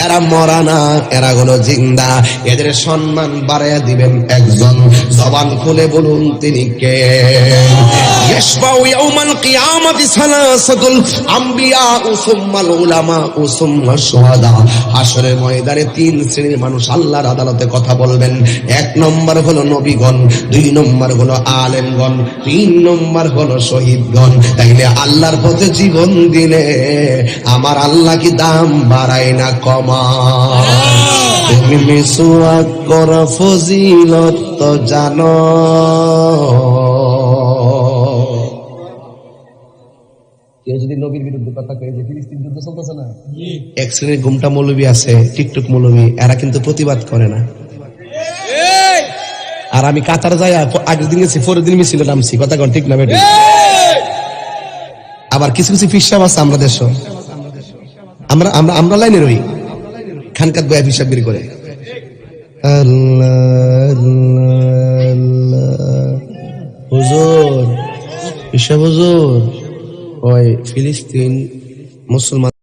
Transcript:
এরা মরা না, এরা হলো জিন্দা। এদের সম্মান বাড়াইয়া দিবেন একজন, জবান খুলে বলুন তিনি কে? ইয়াশফাউ ইয়াউমাল কিয়ামাতি সালাসাতুল আম্বিয়া সুম্মাল উলামা সুম্মাশ শুহাদা। হাশরের ময়দানে তিন শ্রেণীর মানুষ আল্লাহর আদালতে কথা বলবেন। এক নম্বর হলো নবীগণ, দুই নম্বর হলো আলেমগণ, তিন নম্বর হলো শহীদগণ। তাইলে আল্লাহর পথে জীবন দিলে আমার আল্লাহ কি দাম বাড়ায় না কমায়? তুমি মিসওয়াক করা ফজিলত তো জানো। কেউ যদি নবীর বিরুদ্ধে কথা কয়ে যে ফিলিস্তিন যুদ্ধ চলতেছে না, এক শ্রেণীর গুমটা মৌলবী আছে, টিকটক মৌলবী, এরা কিন্তু প্রতিবাদ করে না। আর আমি কাতার যাই আগের দিন গেছি, পরের দিন মিছিল নামছি, কথা কন ঠিক না বেটা? আবার কিছু কিছু ফিসাব আছে আমরা দেশ, আমরা আমরা আমরা লাইনে রই, খানকাত বয়া ফিসাবগিরি করে। আল্লাহ হুজুর, ফিসাব হুজুর, ওই ফিলিস্তিন মুসলমান